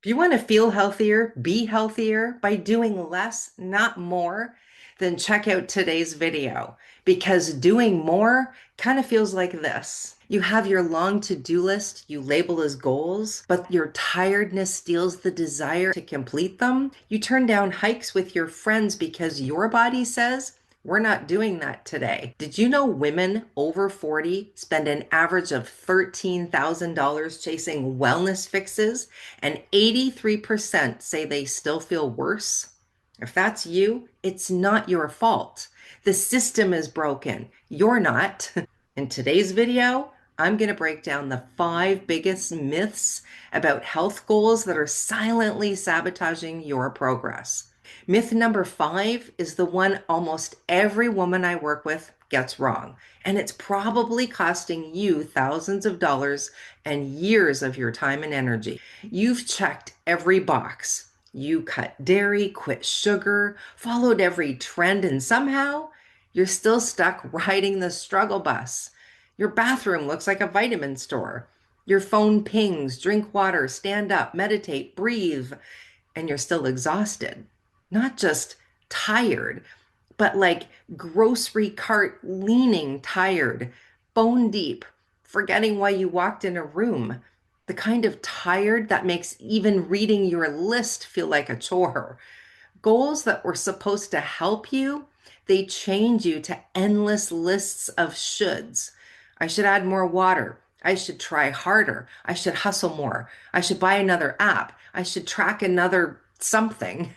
If you want to feel healthier, be healthier by doing less, not more, then check out today's video because doing more kind of feels like this. You have your long to-do list you label as goals, but your tiredness steals the desire to complete them. You turn down hikes with your friends because your body says, we're not doing that today. Did you know women over 40 spend an average of $13,000 chasing wellness fixes, and 83% say they still feel worse? If that's you, it's not your fault. The system is broken. You're not. In today's video, I'm going to break down the 5 biggest myths about health goals that are silently sabotaging your progress. Myth number 5 is the one almost every woman I work with gets wrong, and it's probably costing you thousands of dollars and years of your time and energy. You've checked every box. You cut dairy, quit sugar, followed every trend, and somehow you're still stuck riding the struggle bus. Your bathroom looks like a vitamin store. Your phone pings, drink water, stand up, meditate, breathe, and you're still exhausted. Not just tired, but like grocery cart leaning tired, bone deep, forgetting why you walked in a room. The kind of tired that makes even reading your list feel like a chore. Goals that were supposed to help you, they change you to endless lists of shoulds. I should add more water. I should try harder. I should hustle more. I should buy another app. I should track another something.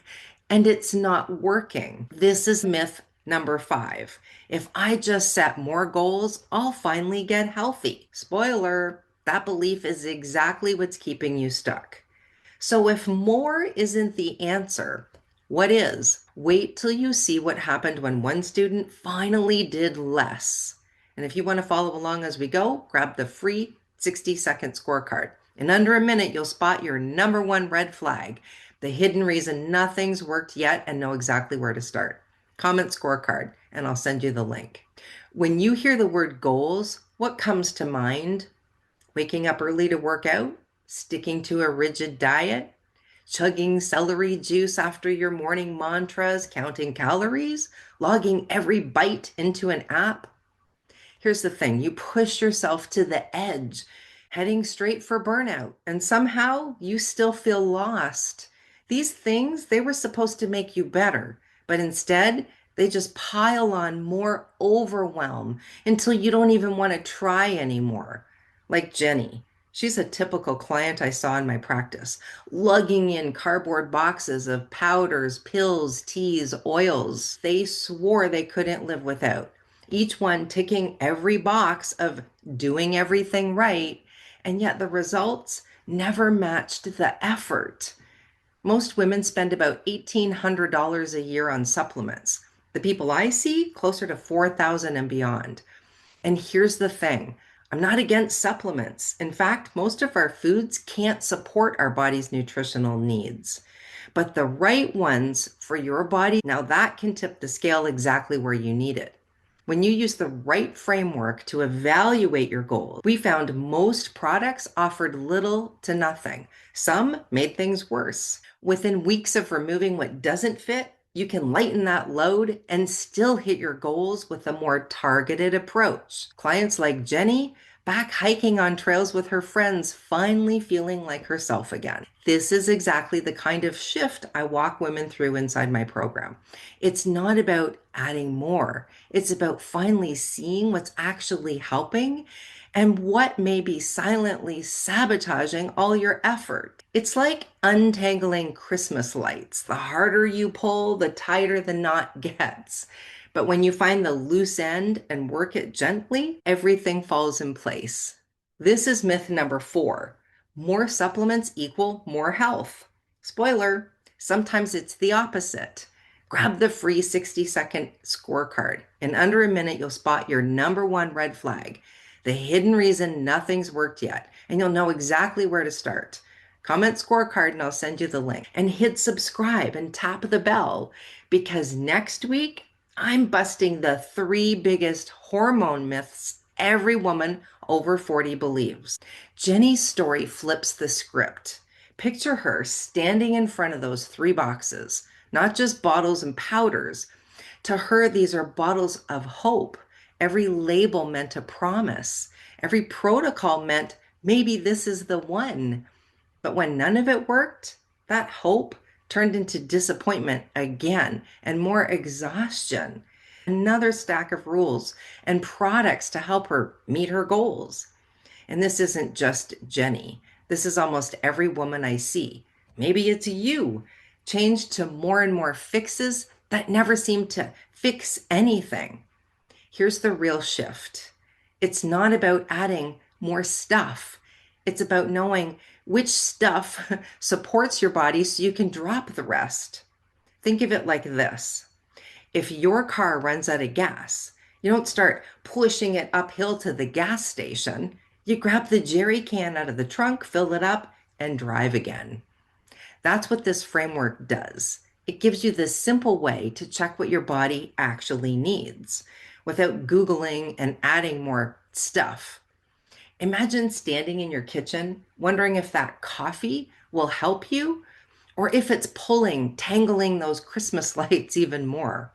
And it's not working. This is myth number 5. If I just set more goals, I'll finally get healthy. Spoiler, that belief is exactly what's keeping you stuck. So if more isn't the answer, what is? Wait till you see what happened when one student finally did less. And if you want to follow along as we go, grab the free 60-second scorecard. In under a minute, you'll spot your number 1 red flag, the hidden reason nothing's worked yet, and know exactly where to start. Comment scorecard, and I'll send you the link. When you hear the word goals, what comes to mind? Waking up early to work out? Sticking to a rigid diet? Chugging celery juice after your morning mantras, counting calories, logging every bite into an app? Here's the thing, you push yourself to the edge, heading straight for burnout, and somehow you still feel lost. These things, they were supposed to make you better, but instead, they just pile on more overwhelm until you don't even want to try anymore. Like Jenny. She's a typical client I saw in my practice, lugging in cardboard boxes of powders, pills, teas, oils they swore they couldn't live without. Each one ticking every box of doing everything right, and yet the results never matched the effort. Most women spend about $1,800 a year on supplements. The people I see, closer to 4,000 and beyond. And here's the thing, I'm not against supplements. In fact, most of our foods can't support our body's nutritional needs. But the right ones for your body, now that can tip the scale exactly where you need it. When you use the right framework to evaluate your goals, we found most products offered little to nothing. Some made things worse. Within weeks of removing what doesn't fit, you can lighten that load and still hit your goals with a more targeted approach. Clients like Jenny, back hiking on trails with her friends, finally feeling like herself again. This is exactly the kind of shift I walk women through inside my program. It's not about adding more, it's about finally seeing what's actually helping and what may be silently sabotaging all your effort. It's like untangling Christmas lights. The harder you pull, the tighter the knot gets. But when you find the loose end and work it gently, everything falls in place. This is myth number 4. More supplements equal more health. Spoiler, sometimes it's the opposite. Grab the free 60-second scorecard. In under a minute, you'll spot your number 1 red flag, the hidden reason nothing's worked yet, and you'll know exactly where to start. Comment scorecard and I'll send you the link. And hit subscribe and tap the bell because next week I'm busting the 3 biggest hormone myths every woman over 40 believes. Jenny's story flips the script. Picture her standing in front of those three boxes, not just bottles and powders. To her, these are bottles of hope. Every label meant a promise. Every protocol meant maybe this is the one. But when none of it worked, that hope turned into disappointment again and more exhaustion. Another stack of rules and products to help her meet her goals. And this isn't just Jenny. This is almost every woman I see. Maybe it's you. Changed to more and more fixes that never seem to fix anything. Here's the real shift. It's not about adding more stuff. It's about knowing which stuff supports your body so you can drop the rest. Think of it like this. If your car runs out of gas, you don't start pushing it uphill to the gas station. You grab the jerry can out of the trunk, fill it up, and drive again. That's what this framework does. It gives you this simple way to check what your body actually needs without Googling and adding more stuff. Imagine standing in your kitchen, wondering if that coffee will help you, or if it's pulling, tangling those Christmas lights even more.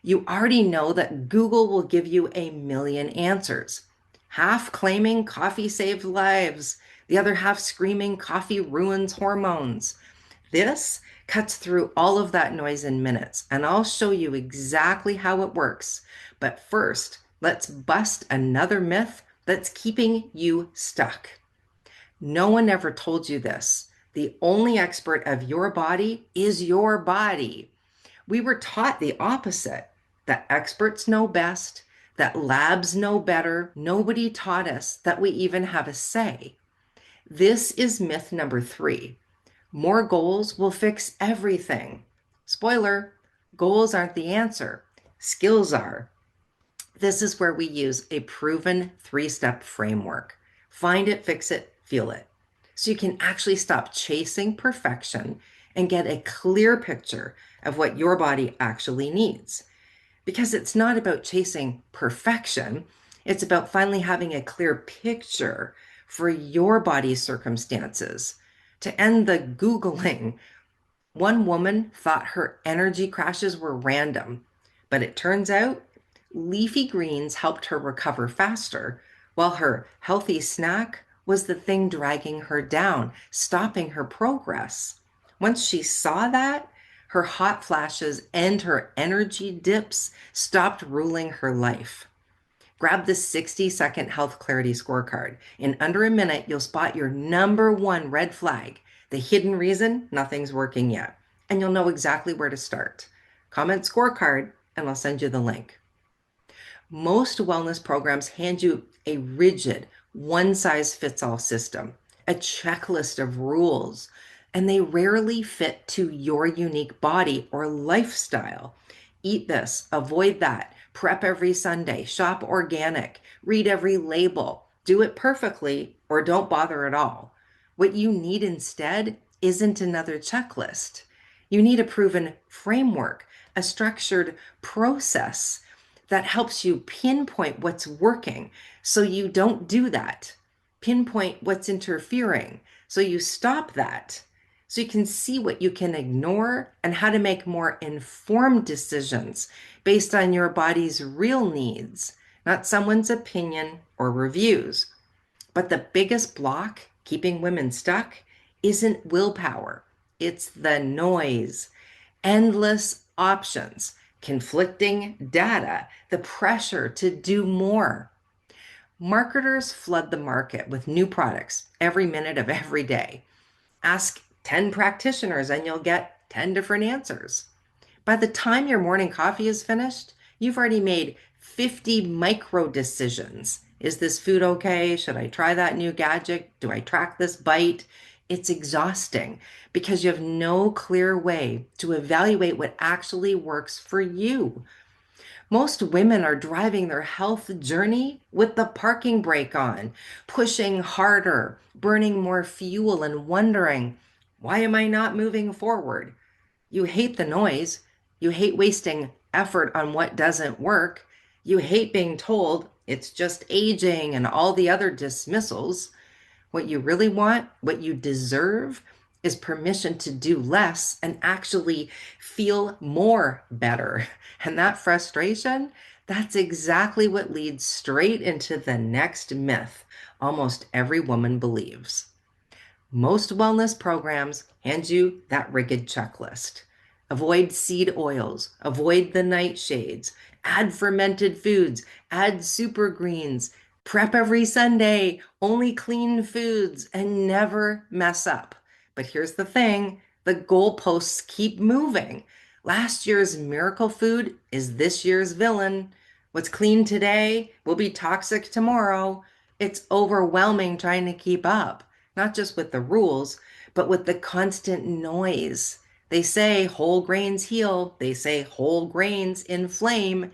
You already know that Google will give you a million answers, half claiming coffee saved lives, the other half screaming coffee ruins hormones. This cuts through all of that noise in minutes, and I'll show you exactly how it works. But first, let's bust another myth that's keeping you stuck. No one ever told you this. The only expert of your body is your body. We were taught the opposite, that experts know best, that labs know better. Nobody taught us that we even have a say. This is myth number 3. More goals will fix everything. Spoiler, goals aren't the answer. Skills are. This is where we use a proven 3-step framework. Find it, fix it, feel it. So you can actually stop chasing perfection and get a clear picture of what your body actually needs. Because it's not about chasing perfection, it's about finally having a clear picture for your body's circumstances. To end the Googling, one woman thought her energy crashes were random, but it turns out leafy greens helped her recover faster, while her healthy snack was the thing dragging her down, stopping her progress. Once she saw that, her hot flashes and her energy dips stopped ruling her life. Grab the 60-second health clarity scorecard. In under a minute, you'll spot your number 1 red flag, the hidden reason nothing's working yet, and you'll know exactly where to start. Comment scorecard, and I'll send you the link. Most wellness programs hand you a rigid, one-size-fits-all system, a checklist of rules, and they rarely fit to your unique body or lifestyle. Eat this, avoid that, prep every Sunday, shop organic, read every label, do it perfectly, or don't bother at all. What you need instead isn't another checklist. You need a proven framework, a structured process that helps you pinpoint what's working so you don't do that. Pinpoint what's interfering so you stop that. So you can see what you can ignore and how to make more informed decisions based on your body's real needs, not someone's opinion or reviews. But the biggest block keeping women stuck isn't willpower, it's the noise, endless options, conflicting data, the pressure to do more. Marketers flood the market with new products every minute of every day. Ask 10 practitioners and you'll get 10 different answers. By the time your morning coffee is finished, you've already made 50 micro decisions. Is this food okay? Should I try that new gadget? Do I track this bite? It's exhausting because you have no clear way to evaluate what actually works for you. Most women are driving their health journey with the parking brake on, pushing harder, burning more fuel, and wondering, why am I not moving forward? You hate the noise. You hate wasting effort on what doesn't work. You hate being told it's just aging and all the other dismissals. What you really want, what you deserve, is permission to do less and actually feel more better. And that frustration, that's exactly what leads straight into the next myth almost every woman believes. Most wellness programs hand you that rigid checklist. Avoid seed oils, avoid the nightshades, add fermented foods, add super greens, prep every Sunday, only clean foods, and never mess up. But here's the thing, the goalposts keep moving. Last year's miracle food is this year's villain. What's clean today will be toxic tomorrow. It's overwhelming trying to keep up, not just with the rules, but with the constant noise. They say whole grains heal. They say whole grains inflame.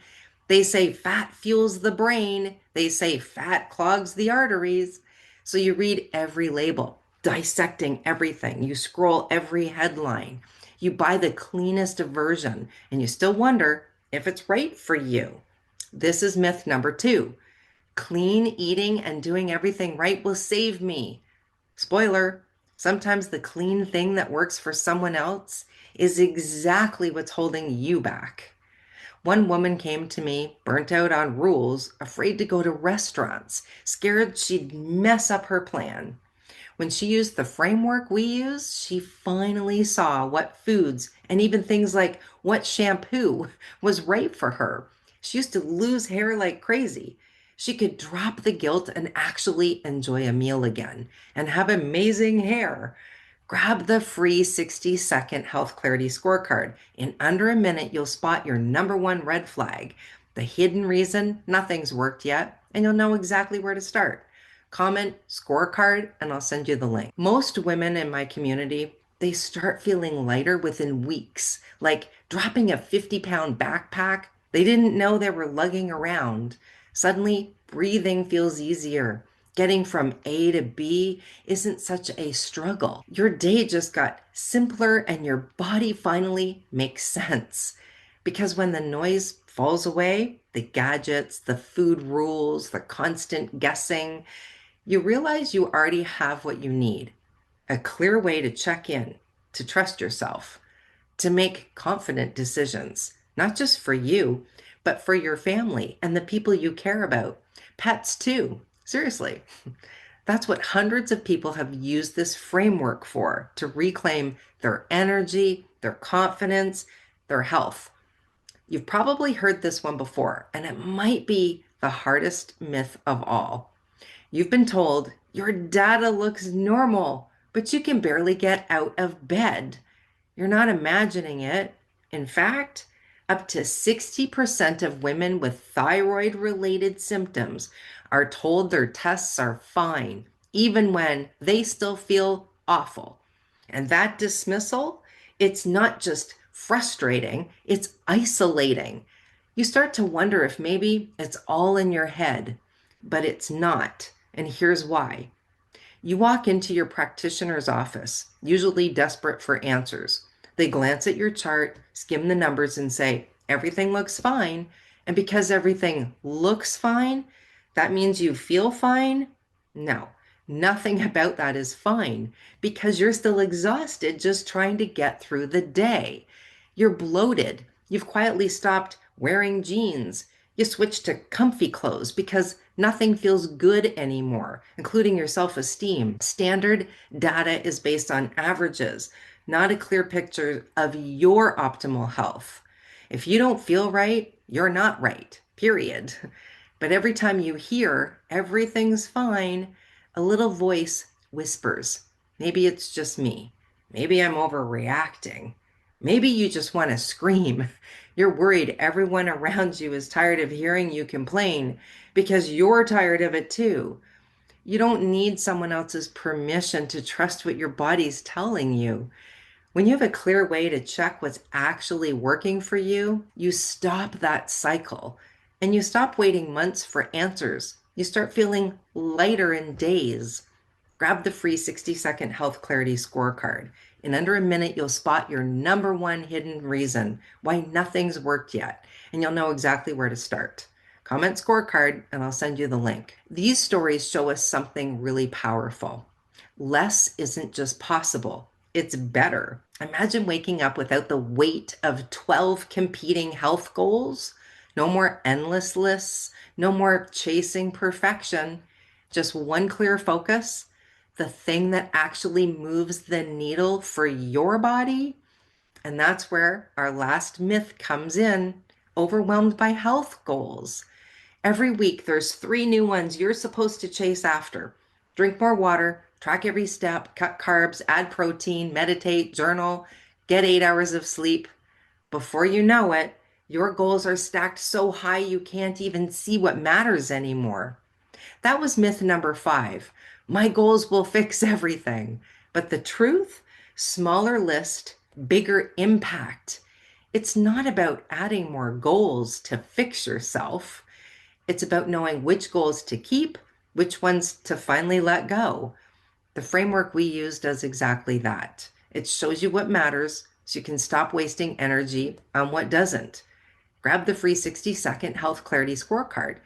They say fat fuels the brain. They say fat clogs the arteries. So you read every label, dissecting everything. You scroll every headline. You buy the cleanest version, and you still wonder if it's right for you. This is myth number two. Clean eating and doing everything right will save me. Spoiler, sometimes the clean thing that works for someone else is exactly what's holding you back. One woman came to me, burnt out on rules, afraid to go to restaurants, scared she'd mess up her plan. When she used the framework we use, she finally saw what foods and even things like what shampoo was right for her. She used to lose hair like crazy. She could drop the guilt and actually enjoy a meal again and have amazing hair. Grab the free 60-second health clarity scorecard. In under a minute, you'll spot your number one red flag, the hidden reason nothing's worked yet, and you'll know exactly where to start. Comment scorecard and I'll send you the link. Most women in my community, they start feeling lighter within weeks, like dropping a 50-pound backpack they didn't know they were lugging around. Suddenly, breathing feels easier. Getting from A to B isn't such a struggle. Your day just got simpler and your body finally makes sense. Because when the noise falls away, the gadgets, the food rules, the constant guessing, you realize you already have what you need, a clear way to check in, to trust yourself, to make confident decisions, not just for you, but for your family and the people you care about. Pets, too. Seriously. That's what hundreds of people have used this framework for, to reclaim their energy, their confidence, their health. You've probably heard this one before, and it might be the hardest myth of all. You've been told your data looks normal, but you can barely get out of bed. You're not imagining it. In fact, up to 60% of women with thyroid related symptoms are told their tests are fine, even when they still feel awful. And that dismissal, it's not just frustrating, it's isolating. You start to wonder if maybe it's all in your head, but it's not. And here's why. You walk into your practitioner's office, usually desperate for answers. They glance at your chart, skim the numbers, and say, everything looks fine. And because everything looks fine, that means you feel fine? No, nothing about that is fine because you're still exhausted just trying to get through the day. You're bloated. You've quietly stopped wearing jeans. You switch to comfy clothes because nothing feels good anymore, including your self-esteem. Standard data is based on averages, not a clear picture of your optimal health. If you don't feel right, you're not right, period. But every time you hear everything's fine, a little voice whispers, maybe it's just me. Maybe I'm overreacting. Maybe you just want to scream. You're worried everyone around you is tired of hearing you complain because you're tired of it too. You don't need someone else's permission to trust what your body's telling you. When you have a clear way to check what's actually working for you, you stop that cycle and you stop waiting months for answers. You start feeling lighter in days. Grab the free 60-second health clarity scorecard. In under a minute, you'll spot your number one hidden reason why nothing's worked yet, and you'll know exactly where to start. Comment scorecard, and I'll send you the link. These stories show us something really powerful. Less isn't just possible, it's better. Imagine waking up without the weight of 12 competing health goals. No more endless lists, no more chasing perfection, just one clear focus, the thing that actually moves the needle for your body. And that's where our last myth comes in, overwhelmed by health goals. Every week, there's 3 new ones you're supposed to chase after. Drink more water, track every step, cut carbs, add protein, meditate, journal, get 8 hours of sleep. Before you know it, your goals are stacked so high you can't even see what matters anymore. That was myth number 5. My goals will fix everything. But the truth, smaller list, bigger impact. It's not about adding more goals to fix yourself. It's about knowing which goals to keep, which ones to finally let go. The framework we use does exactly that. It shows you what matters so you can stop wasting energy on what doesn't. Grab the free 60-second health clarity scorecard.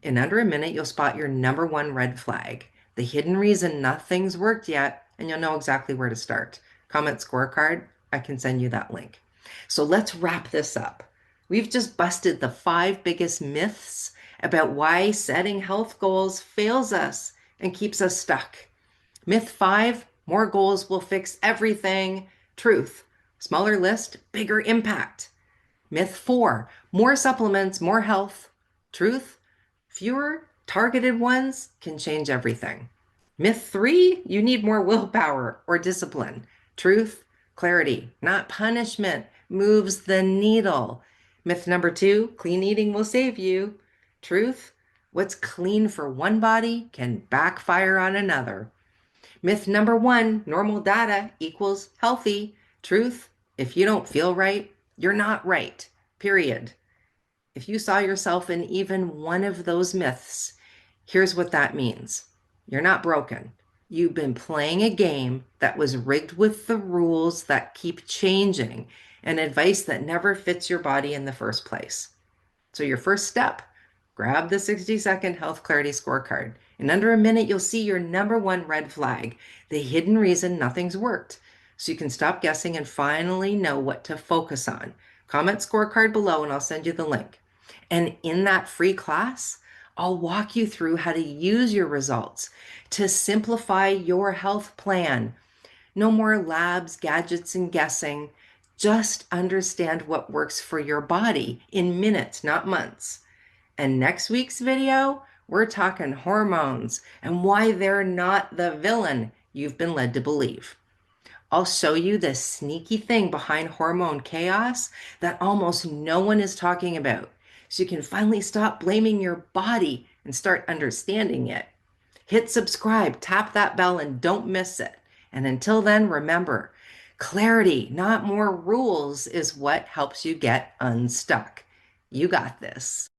In under a minute, you'll spot your number one red flag, the hidden reason nothing's worked yet, and you'll know exactly where to start. Comment scorecard, I can send you that link. So let's wrap this up. We've just busted the 5 biggest myths about why setting health goals fails us and keeps us stuck. Myth 5, more goals will fix everything. Truth, smaller list, bigger impact. Myth 4, more supplements, more health. Truth, fewer targeted ones can change everything. Myth 3, you need more willpower or discipline. Truth, clarity, not punishment, moves the needle. Myth number 2, clean eating will save you. Truth, what's clean for one body can backfire on another. Myth number 1, normal data equals healthy. Truth, if you don't feel right, you're not right, period. If you saw yourself in even one of those myths, here's what that means. You're not broken. You've been playing a game that was rigged with the rules that keep changing and advice that never fits your body in the first place. So your first step, grab the 60-second health clarity scorecard. In under a minute, you'll see your number one red flag, the hidden reason nothing's worked. So you can stop guessing and finally know what to focus on. Comment scorecard below and I'll send you the link. And in that free class, I'll walk you through how to use your results to simplify your health plan. No more labs, gadgets, and guessing. Just understand what works for your body in minutes, not months. And next week's video, we're talking hormones and why they're not the villain you've been led to believe. I'll show you the sneaky thing behind hormone chaos that almost no one is talking about, so you can finally stop blaming your body and start understanding it. Hit subscribe, tap that bell, and don't miss it. And until then, remember, clarity, not more rules, is what helps you get unstuck. You got this.